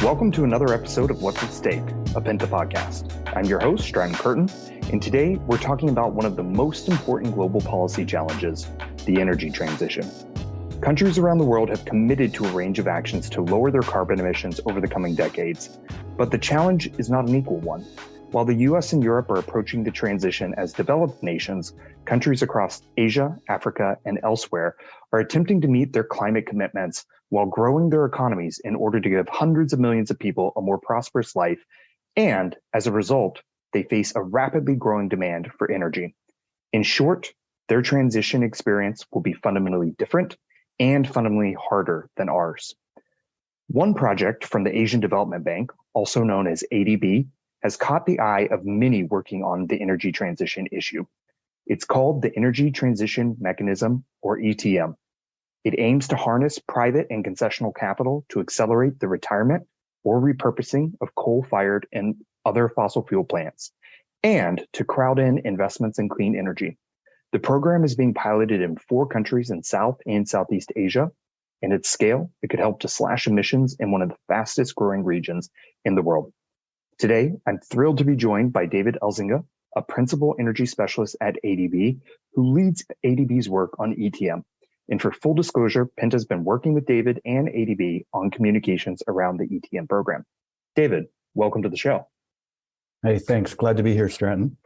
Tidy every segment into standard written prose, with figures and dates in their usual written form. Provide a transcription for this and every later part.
Welcome to another episode of What's at Stake, a Penta podcast. I'm your host, Stratton Kirton, and today we're talking about one of the most important global policy challenges, the energy transition. Countries around the world have committed to a range of actions to lower their carbon emissions over the coming decades, but the challenge is not an equal one. While the US and Europe are approaching the transition as developed nations, countries across Asia, Africa, and elsewhere are attempting to meet their climate commitments while growing their economies in order to give hundreds of millions of people a more prosperous life. And as a result, they face a rapidly growing demand for energy. In short, their transition experience will be fundamentally different and fundamentally harder than ours. One project from the Asian Development Bank, also known as ADB, has caught the eye of many working on the energy transition issue. It's called the Energy Transition Mechanism, or ETM. It aims to harness private and concessional capital to accelerate the retirement or repurposing of coal-fired and other fossil fuel plants, and to crowd in investments in clean energy. The program is being piloted in 4 countries in South and Southeast Asia, and at scale, it could help to slash emissions in one of the fastest growing regions in the world. Today, I'm thrilled to be joined by David Elzinga, a principal energy specialist at ADB, who leads ADB's work on ETM. And for full disclosure, Penta has been working with David and ADB on communications around the ETM program. David, welcome to the show. Hey, thanks. Glad to be here, Stratton.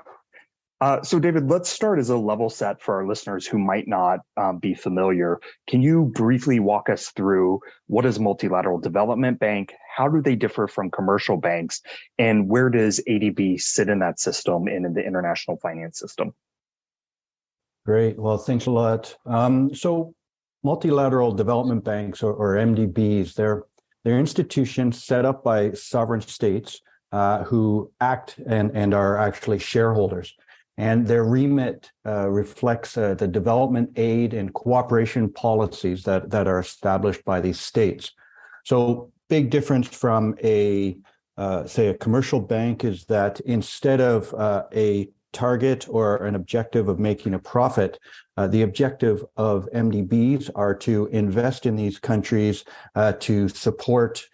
So David, let's start as a level set for our listeners who might not be familiar. Can you briefly walk us through what is a multilateral development bank? How do they differ from commercial banks? And where does ADB sit in that system and in the international finance system? Great. Well, thanks a lot. So multilateral development banks or MDBs, they're institutions set up by sovereign states who act and are actually shareholders. And their remit reflects the development aid and cooperation policies that are established by these states. So big difference from say a commercial bank is that instead of a target or an objective of making a profit, the objective of MDBs are to invest in these countries to support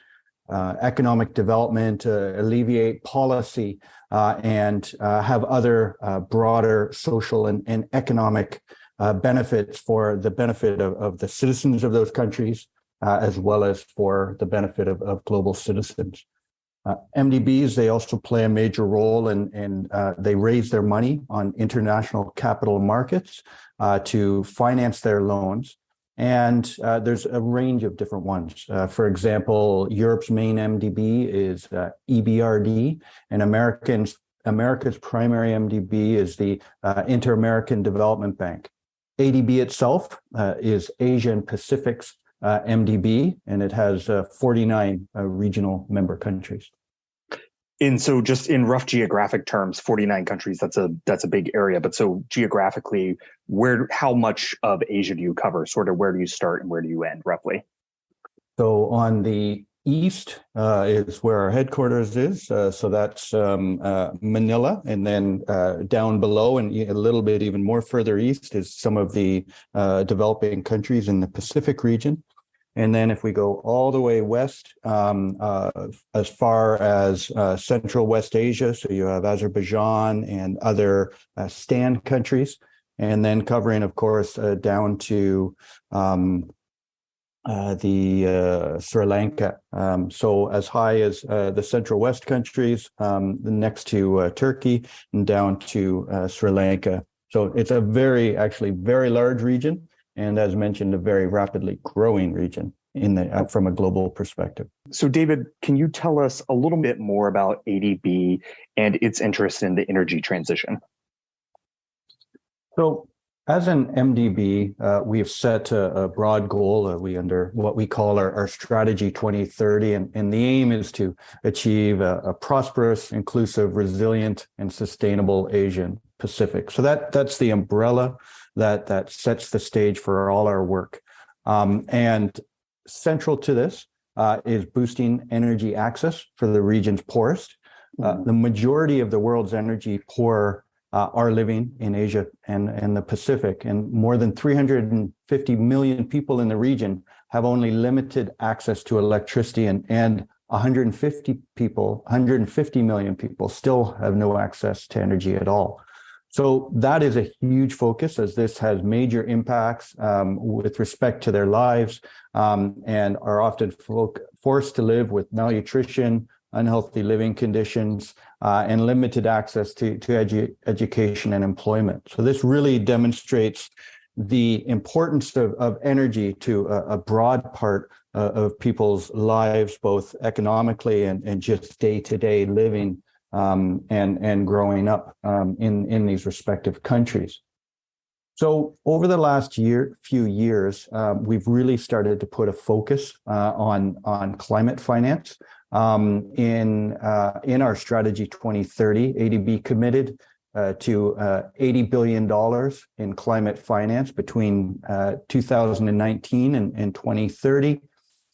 economic development, alleviate policy, and have other broader social and economic benefits for the benefit of the citizens of those countries, as well as for the benefit of global citizens. MDBs, they also play a major role and they raise their money on international capital markets to finance their loans. And there's a range of different ones. For example, Europe's main MDB is EBRD, and America's primary MDB is the Inter-American Development Bank. ADB itself is Asia and Pacific's MDB, and it has 49 regional member countries. And so just in rough geographic terms, 49 countries, that's a big area. But so geographically, how much of Asia do you cover? Sort of where do you start and where do you end roughly? So on the east is where our headquarters is. So that's Manila. And then down below and a little bit even more further east is some of the developing countries in the Pacific region. And then if we go all the way west, as far as Central West Asia, so you have Azerbaijan and other stand countries, and then covering, of course, down to Sri Lanka. So as high as the Central West countries, next to Turkey, and down to Sri Lanka. So it's a very large region. And as mentioned, a very rapidly growing region from a global perspective. So David, can you tell us a little bit more about ADB and its interest in the energy transition? So as an MDB, we have set a broad goal. Under what we call our Strategy 2030, and the aim is to achieve a prosperous, inclusive, resilient, and sustainable Asian Pacific. So that's the umbrella that sets the stage for all our work. And central to this is boosting energy access for the region's poorest. The majority of the world's energy poor are living in Asia and the Pacific, and more than 350 million people in the region have only limited access to electricity and 150 million people still have no access to energy at all. So that is a huge focus, as this has major impacts with respect to their lives, and are often forced to live with malnutrition, unhealthy living conditions, and limited access to education and employment. So this really demonstrates the importance of energy to a broad part of people's lives, both economically and just day-to-day living and growing up in these respective countries. So over the last few years, we've really started to put a focus on climate finance. In our strategy 2030, ADB committed to $80 billion in climate finance between 2019 and 2030.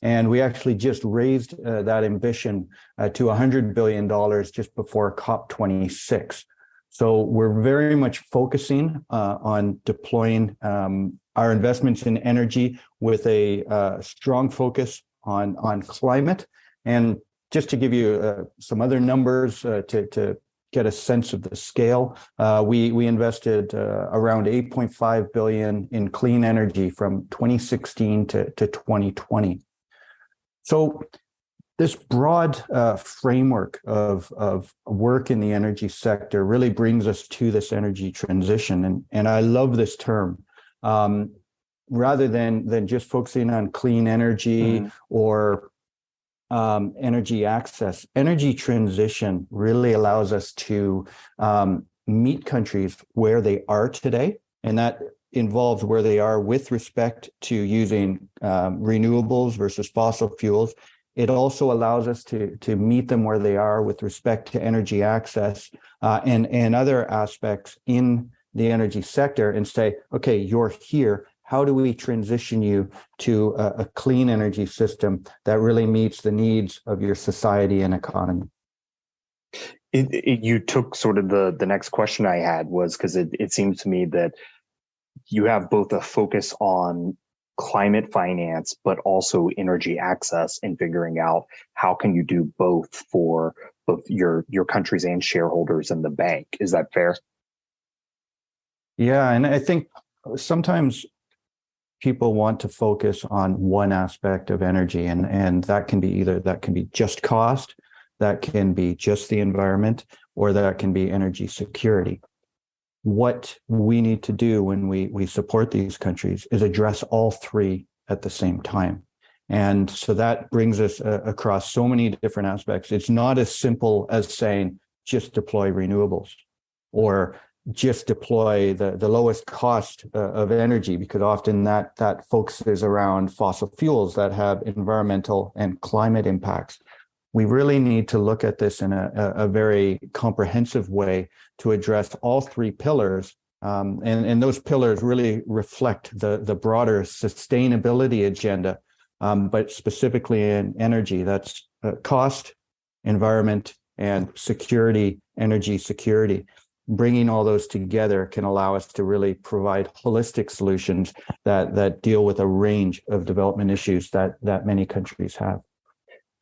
And we actually just raised that ambition to $100 billion just before COP26. So we're very much focusing on deploying our investments in energy with a strong focus on climate. And just to give you some other numbers to get a sense of the scale, we invested around $8.5 billion in clean energy from 2016 to 2020. So this broad framework of work in the energy sector really brings us to this energy transition. And I love this term. Rather than just focusing on clean energy or energy access, energy transition really allows us to meet countries where they are today. And that involves where they are with respect to using renewables versus fossil fuels. It also allows us to meet them where they are with respect to energy access and other aspects in the energy sector, and say, okay, you're here. How do we transition you to a clean energy system that really meets the needs of your society and economy? You took sort of the next question I had, was because it seems to me that you have both a focus on climate finance, but also energy access, and figuring out how can you do both for both your countries and shareholders in the bank. Is that fair? Yeah, and I think sometimes people want to focus on one aspect of energy, and that can be just cost, that can be just the environment, or that can be energy security. What we need to do when we support these countries is address all three at the same time. And so that brings us across so many different aspects. It's not as simple as saying just deploy renewables or just deploy the lowest cost of energy, because often that focuses around fossil fuels that have environmental and climate impacts. We really need to look at this in a very comprehensive way to address all three pillars. And those pillars really reflect the broader sustainability agenda, but specifically in energy. That's cost, environment, and security, energy security. Bringing all those together can allow us to really provide holistic solutions that deal with a range of development issues that many countries have.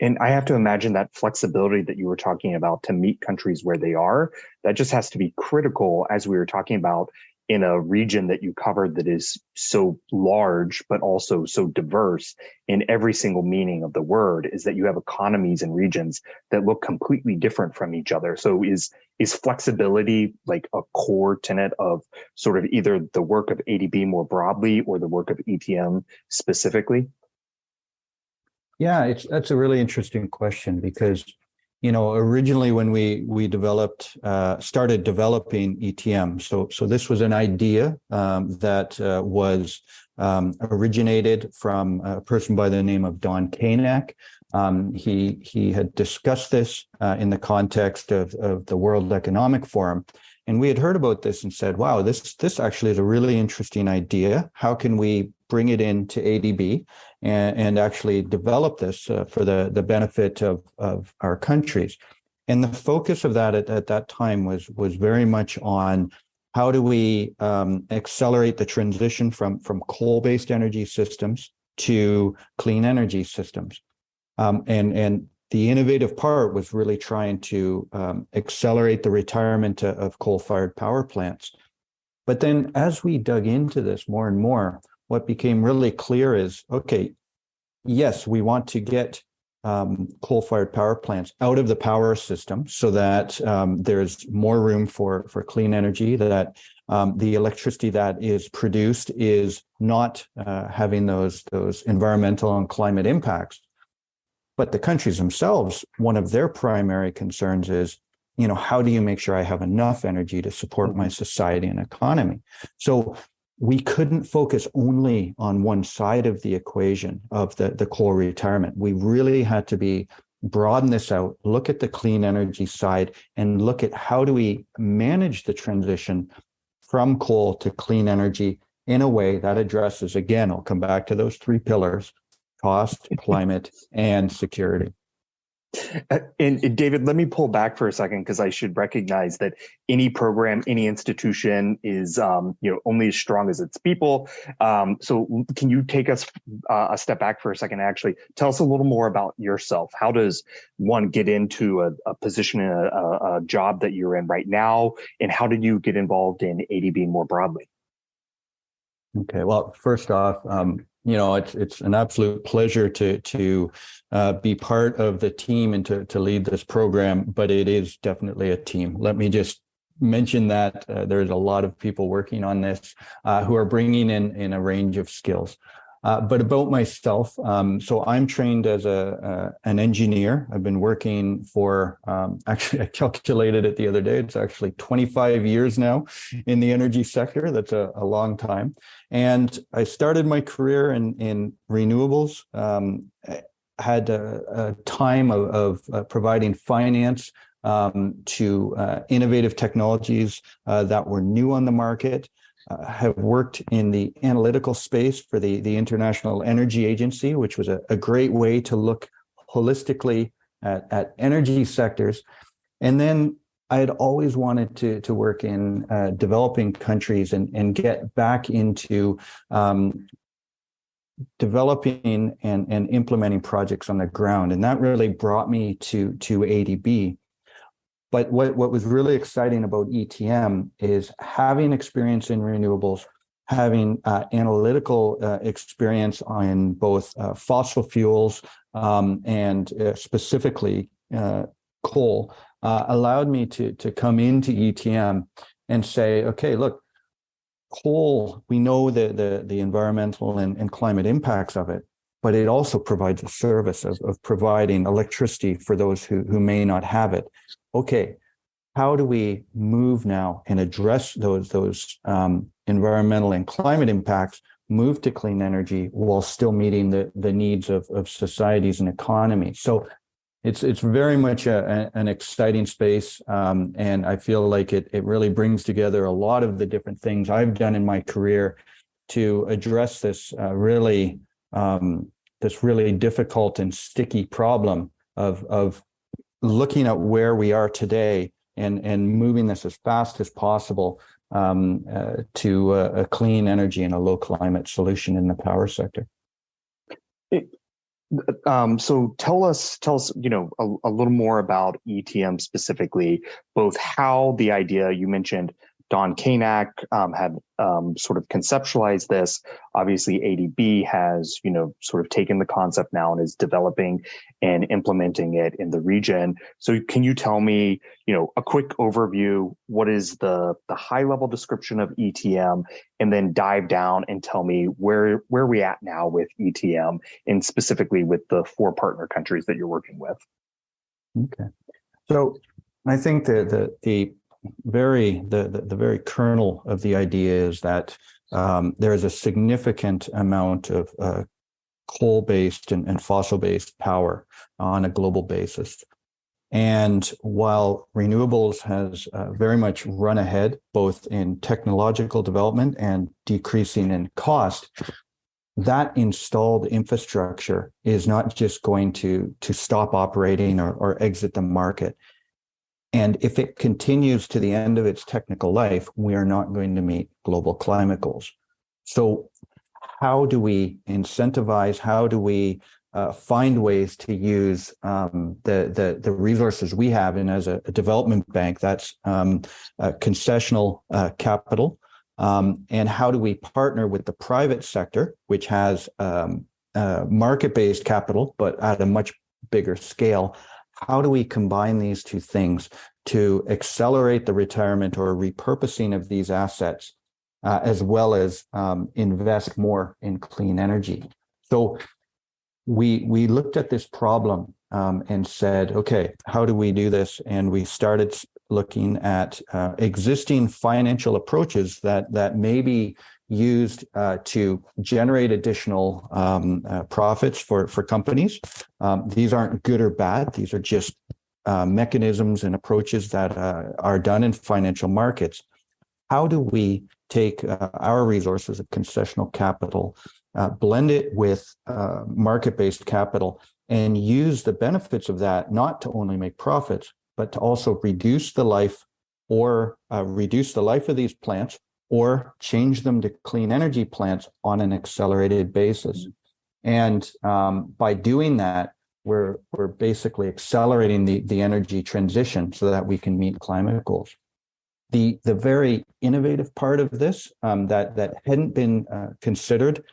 And I have to imagine that flexibility that you were talking about to meet countries where they are, that just has to be critical, as we were talking about, in a region that you covered that is so large, but also so diverse in every single meaning of the word, is that you have economies and regions that look completely different from each other. So is flexibility like a core tenet of sort of either the work of ADB more broadly or the work of ETM specifically? Yeah, that's a really interesting question, because, originally when we started developing ETM, so this was an idea that was originated from a person by the name of Don Kanak. He had discussed this in the context of the World Economic Forum. And we had heard about this and said, wow, this actually is a really interesting idea. How can we bring it into ADB and actually develop this for the benefit of our countries? And the focus of that at that time was very much on how do we accelerate the transition from coal-based energy systems to clean energy systems. And the innovative part was really trying to accelerate the retirement of coal-fired power plants. But then as we dug into this more and more, what became really clear is, okay, yes, we want to get coal-fired power plants out of the power system so that there's more room for clean energy, that the electricity that is produced is not having those environmental and climate impacts. But the countries themselves, one of their primary concerns is, how do you make sure I have enough energy to support my society and economy? So we couldn't focus only on one side of the equation of the coal retirement. We really had to broaden this out, look at the clean energy side, and look at how do we manage the transition from coal to clean energy in a way that addresses, again, I'll come back to those three pillars: cost, climate, and security. And David, let me pull back for a second, because I should recognize that any program, any institution is, only as strong as its people. So can you take us a step back for a second and actually tell us a little more about yourself? How does one get into a position in a job that you're in right now? And how did you get involved in ADB more broadly? Okay, well, first off, it's an absolute pleasure to be part of the team and to lead this program, but it is definitely a team. Let me just mention that there's a lot of people working on this who are bringing in a range of skills. But about myself, so I'm trained as an engineer. I've been working for, actually, I calculated it the other day, it's actually 25 years now in the energy sector. That's a long time. And I started my career in renewables, had a time of providing finance to innovative technologies that were new on the market. Have worked in the analytical space for the International Energy Agency, which was a great way to look holistically at energy sectors. And then I had always wanted to work in developing countries and get back into developing and implementing projects on the ground. And that really brought me to ADB. But what was really exciting about ETM is having experience in renewables, having analytical experience on both fossil fuels and specifically coal, allowed me to come into ETM and say, okay, look, coal, we know the environmental and climate impacts of it, but it also provides a service of providing electricity for those who may not have it. Okay, how do we move now and address those environmental and climate impacts, move to clean energy while still meeting the needs of societies and economies? So it's very much an exciting space, and I feel like it really brings together a lot of the different things I've done in my career to address this really difficult and sticky problem of looking at where we are today and moving this as fast as possible to a clean energy and a low climate solution in the power sector. So tell us, a little more about ETM specifically, both how the idea you mentioned. Don Kanak had sort of conceptualized this. Obviously, ADB has, sort of taken the concept now and is developing and implementing it in the region. So can you tell me, a quick overview, what is the high level description of ETM, and then dive down and tell me where we at now with ETM and specifically with the 4 partner countries that you're working with? Okay. So I think the very kernel of the idea is that there is a significant amount of coal-based and fossil-based power on a global basis. And while renewables has very much run ahead, both in technological development and decreasing in cost, that installed infrastructure is not just going to stop operating or exit the market. And if it continues to the end of its technical life, we are not going to meet global climate goals. So how do we incentivize, how do we find ways to use the resources we have. And as a development bank, that's concessional capital. And how do we partner with the private sector, which has market-based capital, but at a much bigger scale? How do we combine these two things to accelerate the retirement or repurposing of these assets, as well as invest more in clean energy? So we looked at this problem and said, okay, how do we do this? And we started looking at existing financial approaches that may be used to generate additional profits for companies. These aren't good or bad. These are just mechanisms and approaches that are done in financial markets. How do we take our resources of concessional capital, blend it with market-based capital, and use the benefits of that not to only make profits, but to also reduce the life of these plants, or change them to clean energy plants on an accelerated basis. And by doing that, we're basically accelerating the energy transition so that we can meet climate goals. The very innovative part of this that hadn't been considered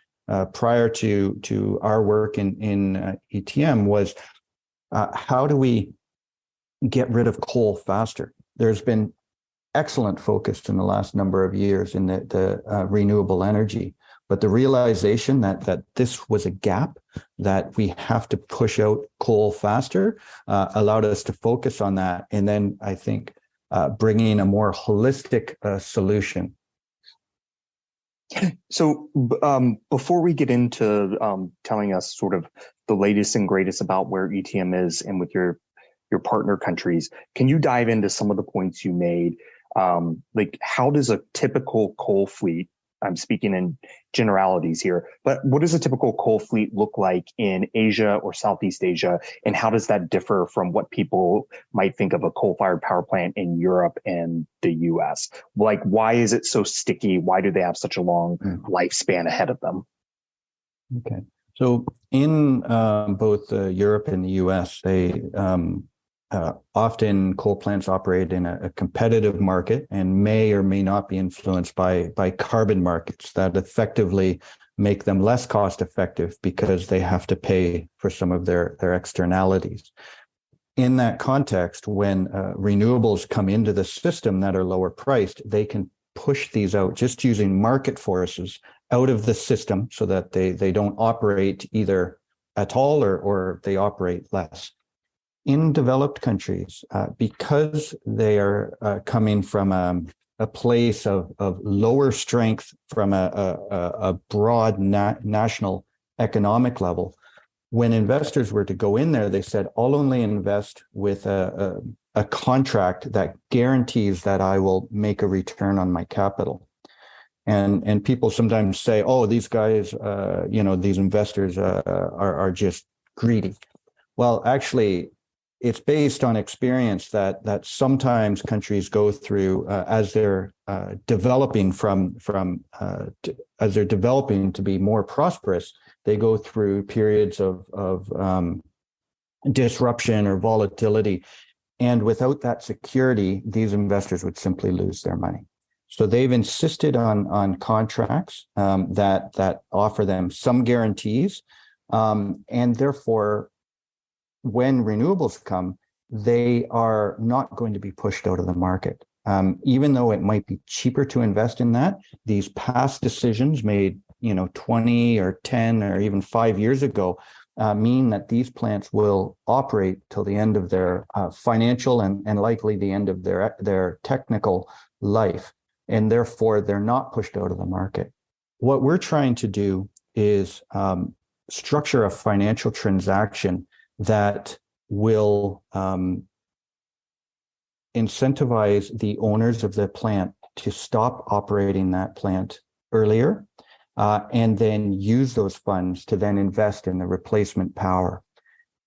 prior to our work in ETM was how do we get rid of coal faster? There's been excellent focus in the last number of years in the renewable energy, but the realization that this was a gap, that we have to push out coal faster, allowed us to focus on that. And then I think bringing a more holistic solution. So before we get into telling us sort of the latest and greatest about where ETM is and with your partner countries, can you dive into some of the points you made? Like, how does a typical coal fleet, I'm speaking in generalities here, but what does a typical coal fleet look like in Asia or Southeast Asia? And how does that differ from what people might think of a coal-fired power plant in Europe and the US? Like, why is it so sticky? Why do they have such a long lifespan ahead of them? Okay. So in both Europe and the US, they often coal plants operate in a competitive market and may or may not be influenced by carbon markets that effectively make them less cost effective because they have to pay for some of their externalities. In that context, when renewables come into the system that are lower priced, they can push these out just using market forces out of the system so that they don't operate either at all or they operate less. In developed countries, because they are coming from a place of lower strength from a broad national economic level, when investors were to go in there, they said, I'll only invest with a contract that guarantees that I will make a return on my capital. And people sometimes say, oh, these guys, these investors are just greedy. Well, actually, it's based on experience that sometimes countries go through as they're developing as they're developing to be more prosperous. They go through periods of disruption or volatility, and without that security, these investors would simply lose their money. So they've insisted on contracts that offer them some guarantees, and therefore, when renewables come, they are not going to be pushed out of the market. Even though it might be cheaper to invest in that, these past decisions made 20 or 10 or even 5 years ago mean that these plants will operate till the end of their financial and likely the end of their technical life. And therefore, they're not pushed out of the market. What we're trying to do is structure a financial transaction that will incentivize the owners of the plant to stop operating that plant earlier, and then use those funds to then invest in the replacement power.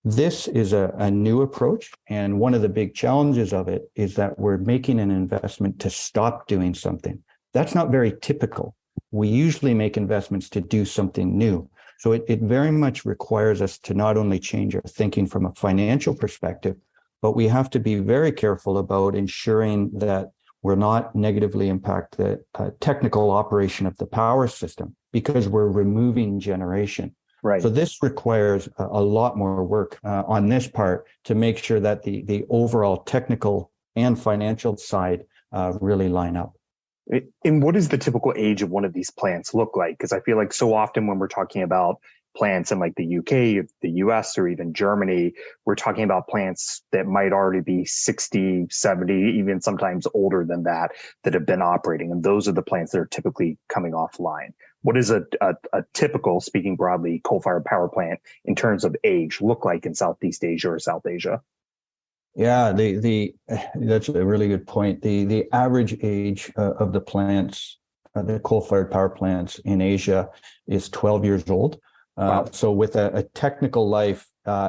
This is a new approach, and one of the big challenges of it is that we're making an investment to stop doing something. That's not very typical. We usually make investments to do something new. So it very much requires us to not only change our thinking from a financial perspective, but we have to be very careful about ensuring that we're not negatively impact the technical operation of the power system because we're removing generation. Right. So this requires a lot more work on this part to make sure that the overall technical and financial side really line up. And what does the typical age of one of these plants look like? Because I feel like so often when we're talking about plants in like the UK, the US, or even Germany, we're talking about plants that might already be 60, 70, even sometimes older than that have been operating. And those are the plants that are typically coming offline. What does a typical, speaking broadly, coal-fired power plant in terms of age look like in Southeast Asia or South Asia? Yeah, that's a really good point. The average age of the plants, the coal-fired power plants in Asia, is 12 years old. Wow. So with a technical life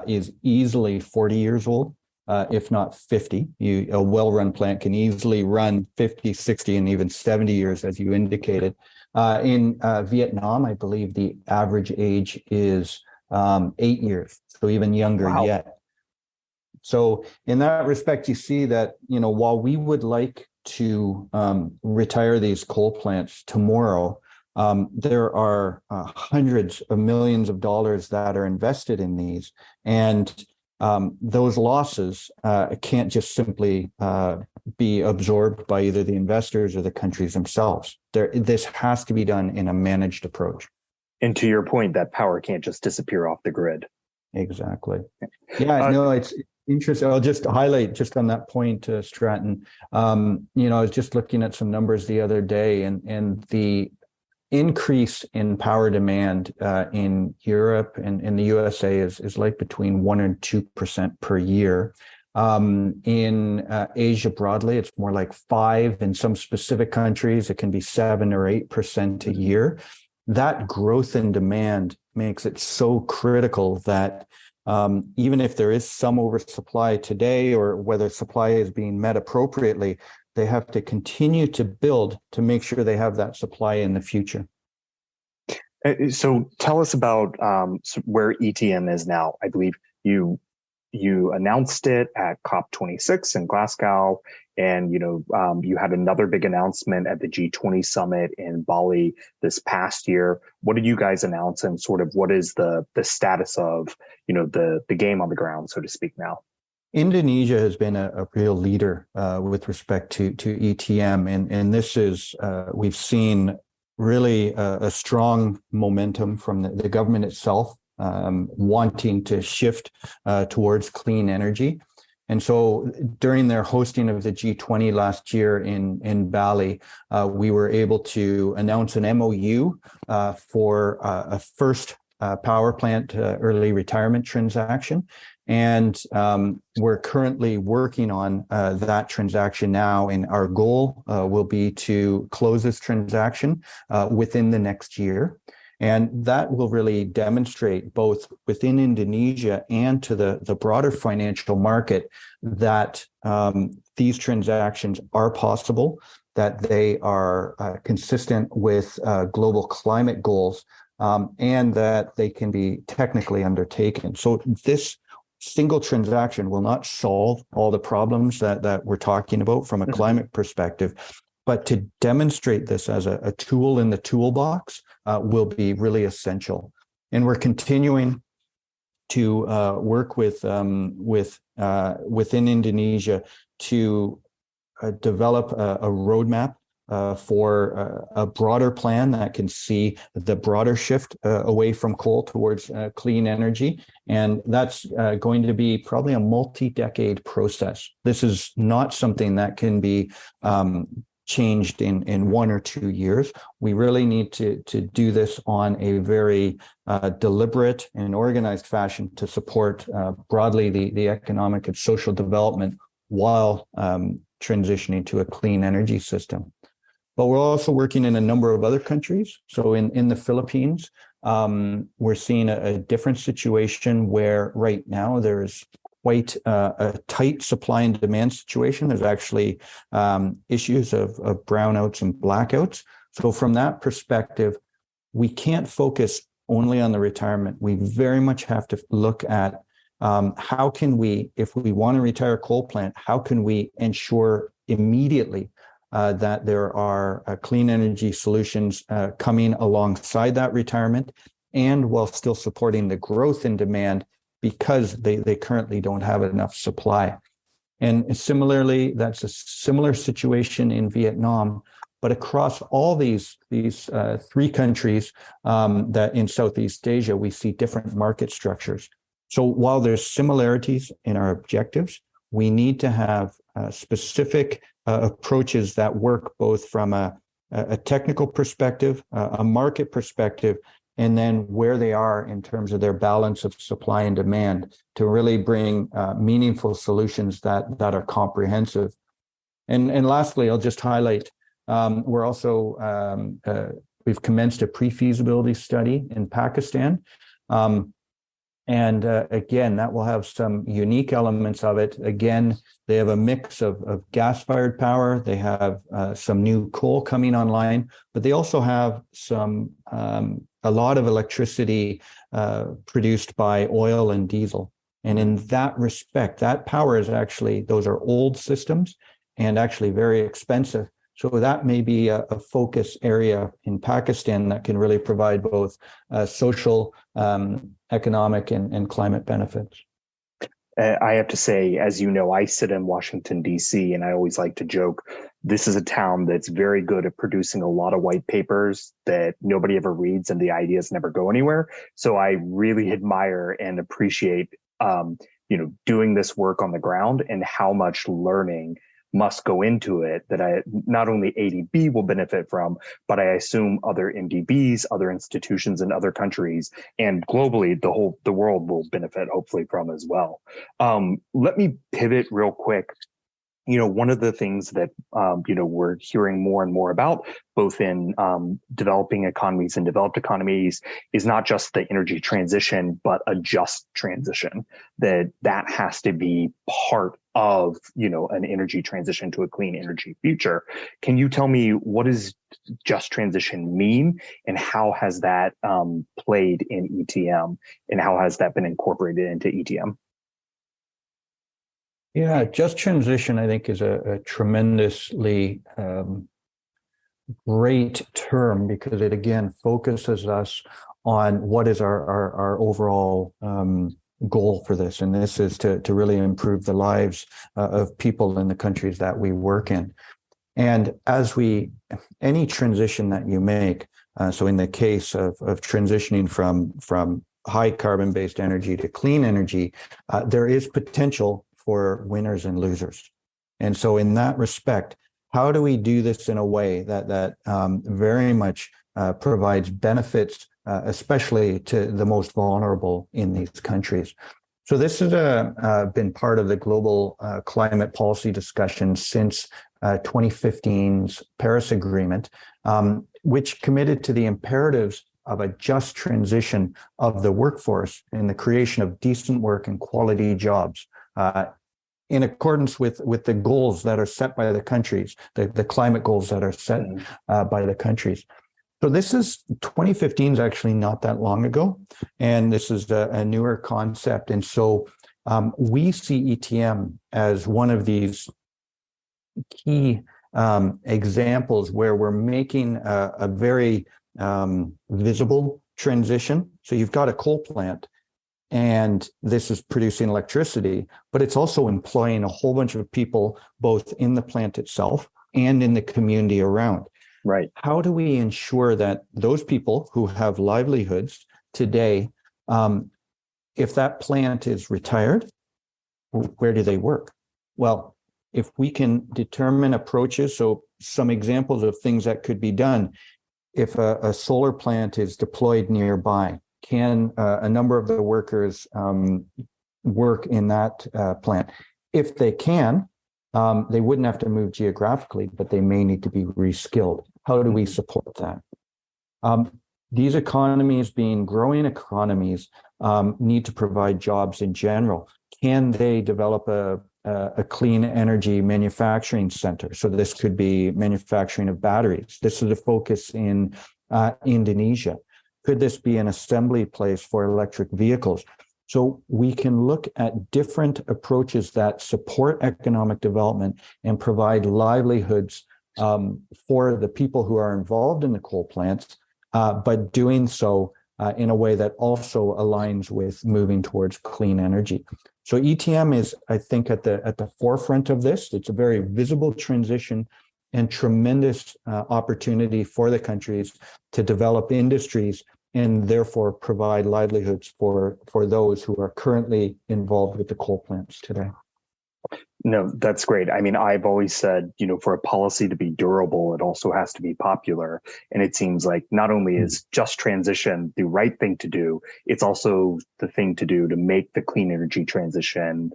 is easily 40 years old, if not 50. A well-run plant can easily run 50, 60, and even 70 years, as you indicated. In Vietnam, I believe the average age is 8 years, so even younger Wow. yet. So in that respect, you see that, while we would like to retire these coal plants tomorrow, there are hundreds of millions of dollars that are invested in these. And those losses can't just simply be absorbed by either the investors or the countries themselves. This has to be done in a managed approach. And to your point, that power can't just disappear off the grid. Exactly. Yeah, no, it's interesting. I'll just highlight just on that point, Stratton. I was just looking at some numbers the other day, and the increase in power demand in Europe and in the USA is like between 1% and 2% per year. In Asia broadly, it's more like 5%. In some specific countries, it can be 7 or 8% a year. That growth in demand makes it so critical that even if there is some oversupply today, or whether supply is being met appropriately, they have to continue to build to make sure they have that supply in the future. So tell us about where ETM is now. I believe you announced it at COP26 in Glasgow, and you had another big announcement at the G20 summit in Bali this past year. What did you guys announce, and sort of what is the status of the game on the ground, so to speak, now? Indonesia has been a real leader with respect to ETM, and this is we've seen really a strong momentum from the government itself wanting to shift towards clean energy. And so during their hosting of the G20 last year in Bali, we were able to announce an MOU for a first power plant early retirement transaction. And we're currently working on that transaction now. And our goal will be to close this transaction within the next year. And that will really demonstrate both within Indonesia and to the broader financial market that these transactions are possible, that they are consistent with global climate goals, and that they can be technically undertaken. So this single transaction will not solve all the problems that we're talking about from a climate perspective, but to demonstrate this as a tool in the toolbox will be really essential. And we're continuing to work within Indonesia to develop a roadmap for a broader plan that can see the broader shift away from coal towards clean energy. And that's going to be probably a multi-decade process. This is not something that can be changed in 1 or 2 years. We really need to do this on a very deliberate and organized fashion to support broadly the economic and social development while transitioning to a clean energy system. But we're also working in a number of other countries. So in the Philippines, we're seeing a different situation where right now there's quite a tight supply and demand situation. There's actually issues of brownouts and blackouts. So from that perspective, we can't focus only on the retirement. We very much have to look at how can we, if we want to retire a coal plant, how can we ensure immediately that there are clean energy solutions coming alongside that retirement, and while still supporting the growth in demand because they currently don't have enough supply. And similarly, that's a similar situation in Vietnam. But across all these three countries that in Southeast Asia, we see different market structures. So while there's similarities in our objectives, we need to have specific approaches that work both from a technical perspective, a market perspective, and then where they are in terms of their balance of supply and demand to really bring meaningful solutions that are comprehensive. And lastly, I'll just highlight, we're also, we've commenced a pre-feasibility study in Pakistan. And again, that will have some unique elements of it. Again, they have a mix of gas-fired power. They have some new coal coming online, but they also have a lot of electricity produced by oil and diesel. And in that respect, that power is actually, those are old systems and actually very expensive. So that may be a focus area in Pakistan that can really provide both social, economic, and climate benefits. I have to say, as you know, I sit in Washington, D.C., and I always like to joke, this is a town that's very good at producing a lot of white papers that nobody ever reads and the ideas never go anywhere. So I really admire and appreciate, doing this work on the ground and how much learning must go into it that not only ADB will benefit from, but I assume other MDBs, other institutions in other countries, and globally, the world will benefit hopefully from as well. Let me pivot real quick. One of the things that, we're hearing more and more about, both in developing economies and developed economies, is not just the energy transition, but a just transition, that has to be part of, an energy transition to a clean energy future. Can you tell me, what does just transition mean, and how has that played in ETM, and how has that been incorporated into ETM? Yeah, just transition, I think, is a tremendously great term because it, again, focuses us on what is our overall goal for this. And this is to really improve the lives of people in the countries that we work in. And any transition that you make, so in the case of transitioning from high carbon-based energy to clean energy, there is potential for winners and losers. And so in that respect, how do we do this in a way that very much provides benefits, especially to the most vulnerable in these countries? So this has been part of the global climate policy discussion since 2015's Paris Agreement, which committed to the imperatives of a just transition of the workforce and the creation of decent work and quality jobs, in accordance with the goals that are set by the countries, the climate goals that are set by the countries. So 2015 is actually not that long ago, and this is a newer concept. And so we see ETM as one of these key examples where we're making a very visible transition. So you've got a coal plant, and this is producing electricity, but it's also employing a whole bunch of people, both in the plant itself and in the community around. Right. How do we ensure that those people who have livelihoods today, if that plant is retired, where do they work? Well, if we can determine approaches, so some examples of things that could be done, if a solar plant is deployed nearby, can a number of the workers work in that plant? If they can, they wouldn't have to move geographically, but they may need to be reskilled. How do we support that? These economies, being growing economies, need to provide jobs in general. Can they develop a clean energy manufacturing center? So this could be manufacturing of batteries. This is a focus in Indonesia. Could this be an assembly place for electric vehicles? So we can look at different approaches that support economic development and provide livelihoods for the people who are involved in the coal plants, but doing so in a way that also aligns with moving towards clean energy. So ETM is, I think, at the forefront of this. It's a very visible transition and tremendous opportunity for the countries to develop industries and therefore provide livelihoods for those who are currently involved with the coal plants today. No, that's great. I mean, I've always said, for a policy to be durable, it also has to be popular. And it seems like not only is just transition the right thing to do, it's also the thing to do to make the clean energy transition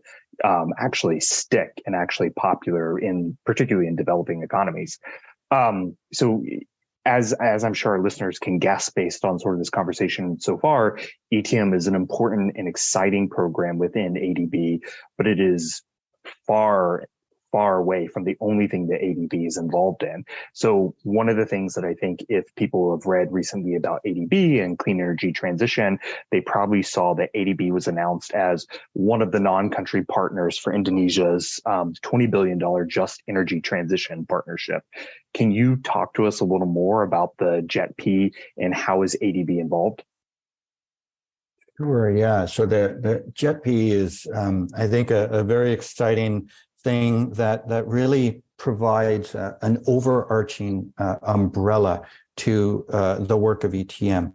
actually stick and actually popular particularly in developing economies. So as I'm sure our listeners can guess based on sort of this conversation so far, ETM is an important and exciting program within ADB, but it is far away from the only thing that ADB is involved in. So one of the things that I think if people have read recently about ADB and clean energy transition, they probably saw that ADB was announced as one of the non-country partners for Indonesia's $20 billion Just Energy Transition Partnership. Can you talk to us a little more about the JETP and how is ADB involved? Sure, yeah. So the JETP is, I think, a very exciting thing that really provides an overarching umbrella to the work of ETM.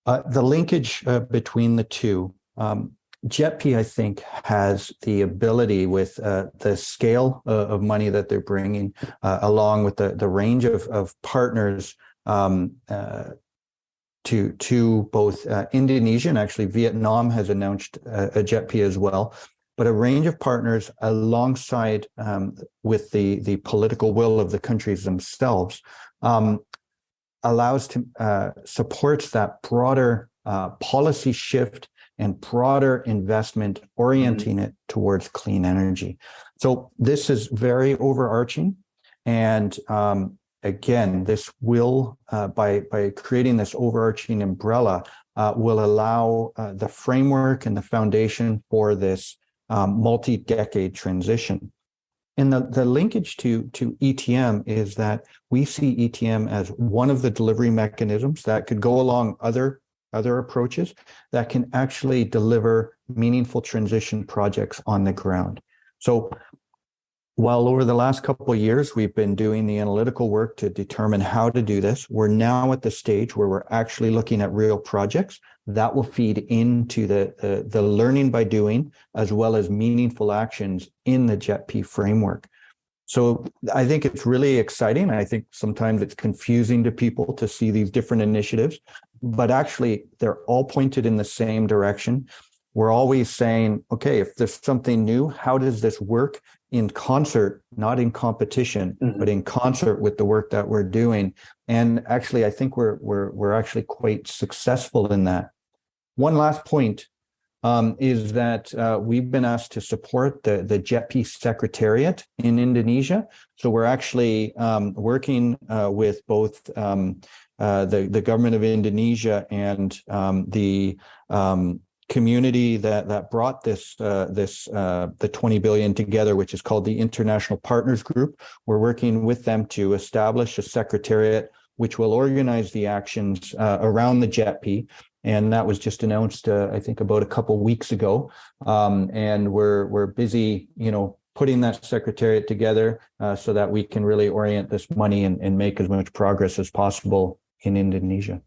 The linkage between the two, JETP, I think, has the ability with the scale of money that they're bringing, along with the range of partners to both Indonesia and actually Vietnam has announced a JETP as well, but a range of partners alongside with the political will of the countries themselves supports that broader policy shift and broader investment orienting it towards clean energy. So this is very overarching, and again, this will, by creating this overarching umbrella, will allow the framework and the foundation for this multi-decade transition. And the linkage to ETM is that we see ETM as one of the delivery mechanisms that could go along other approaches that can actually deliver meaningful transition projects on the ground. So while over the last couple of years, we've been doing the analytical work to determine how to do this, we're now at the stage where we're actually looking at real projects that will feed into the learning by doing, as well as meaningful actions in the JETP framework. So I think it's really exciting. I think sometimes it's confusing to people to see these different initiatives, but actually they're all pointed in the same direction. We're always saying, okay, if there's something new, how does this work in concert, not in competition, but in concert with the work that we're doing? And actually, I think we're actually quite successful in that. One last point is that we've been asked to support the JETP Secretariat in Indonesia. So we're actually working with both the government of Indonesia and the community that brought the 20 billion together, which is called the International Partners Group. We're working with them to establish a secretariat which will organize the actions around the JETP. And that was just announced, I think, about a couple of weeks ago. And we're busy, putting that secretariat together so that we can really orient this money and make as much progress as possible in Indonesia.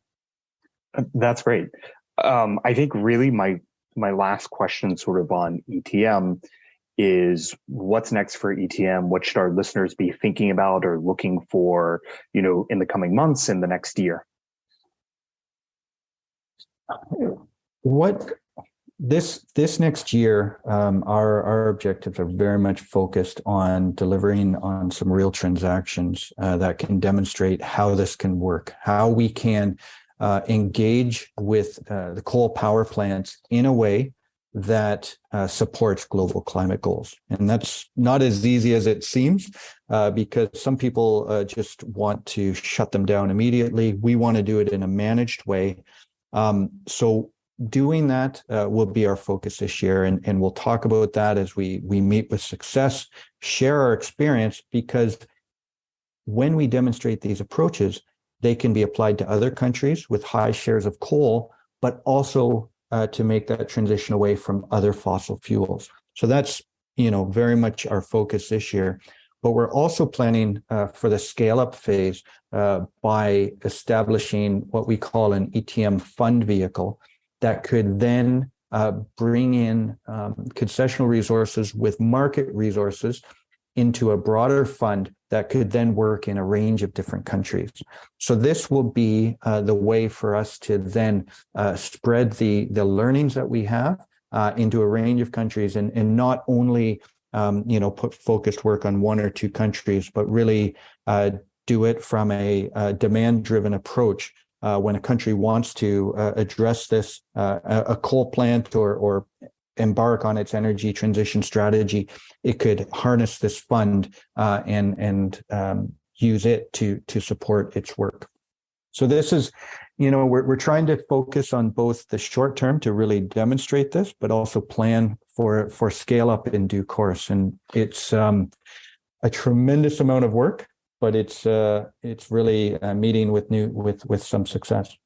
That's great. I think really my last question sort of on ETM is what's next for ETM? What should our listeners be thinking about or looking for, in the coming months, in the next year? What this next year, our objectives are very much focused on delivering on some real transactions that can demonstrate how this can work, how we can engage with the coal power plants in a way that supports global climate goals. And that's not as easy as it seems, because some people just want to shut them down immediately. We want to do it in a managed way. So doing that will be our focus this year. And we'll talk about that as we meet with success, share our experience, because when we demonstrate these approaches, they can be applied to other countries with high shares of coal, but also to make that transition away from other fossil fuels. So that's, very much our focus this year. But we're also planning for the scale-up phase by establishing what we call an ETM fund vehicle that could then bring in concessional resources with market resources into a broader fund that could then work in a range of different countries. So this will be the way for us to then spread the learnings that we have into a range of countries, and not only put focused work on one or two countries, but really do it from a demand-driven approach. When a country wants to address this, a coal plant or embark on its energy transition strategy, it could harness this fund and use it to support its work. So this is, we're trying to focus on both the short term to really demonstrate this, but also plan for scale up in due course. And it's a tremendous amount of work, but it's really meeting with some success.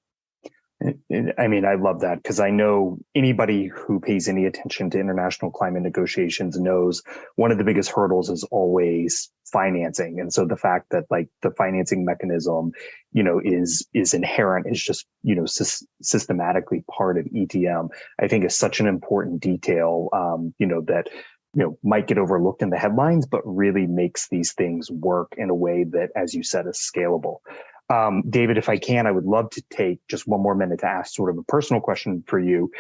I mean, I love that, because I know anybody who pays any attention to international climate negotiations knows one of the biggest hurdles is always financing. And so the fact that the financing mechanism, is inherent, is just, systematically part of ETM, I think is such an important detail, that, might get overlooked in the headlines, but really makes these things work in a way that, as you said, is scalable. David, if I can, I would love to take just one more minute to ask sort of a personal question for you.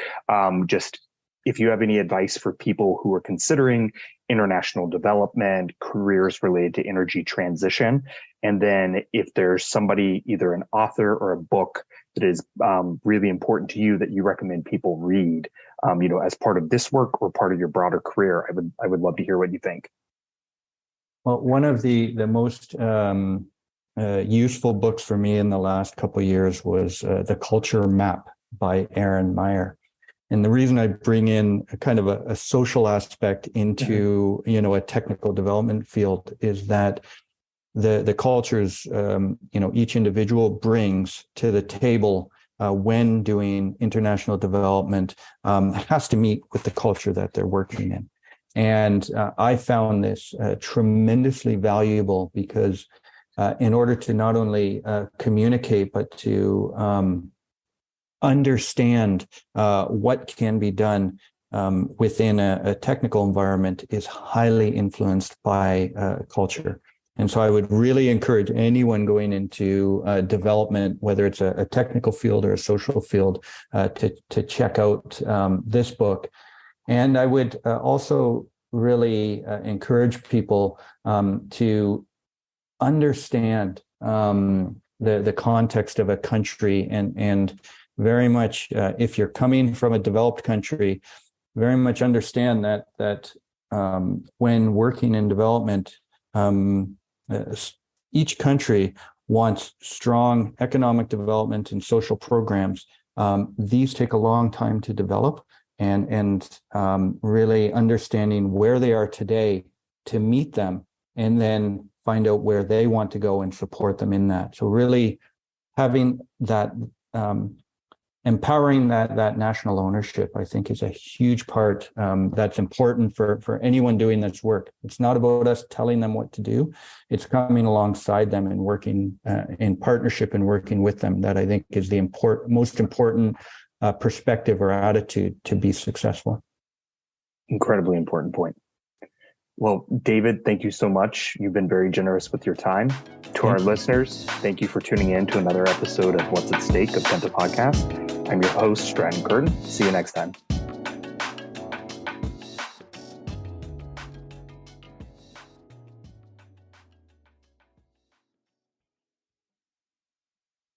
Just if you have any advice for people who are considering international development, careers related to energy transition, and then if there's somebody, either an author or a book that is really important to you that you recommend people read, as part of this work or part of your broader career, I would love to hear what you think. Well, one of the most useful books for me in the last couple of years was The Culture Map by Aaron Meyer. And the reason I bring in a kind of a social aspect into, a technical development field is that the cultures, each individual brings to the table when doing international development has to meet with the culture that they're working in. And I found this tremendously valuable, because in order to not only communicate, but to understand what can be done within a technical environment is highly influenced by culture. And so I would really encourage anyone going into development, whether it's a technical field or a social field, to check out this book. And I would also really encourage people to understand the context of a country, and very much if you're coming from a developed country, very much understand that when working in development, each country wants strong economic development and social programs. These take a long time to develop, and really understanding where they are today to meet them, and then find out where they want to go and support them in that. So really having that, empowering that national ownership, I think, is a huge part that's important for anyone doing this work. It's not about us telling them what to do. It's coming alongside them and working in partnership and working with them that I think is the most important perspective or attitude to be successful. Incredibly important point. Well, David, thank you so much. You've been very generous with your time. To our listeners, thank you for tuning in to another episode of What's at Stake, a Penta podcast. I'm your host, Stratton Kirton. See you next time.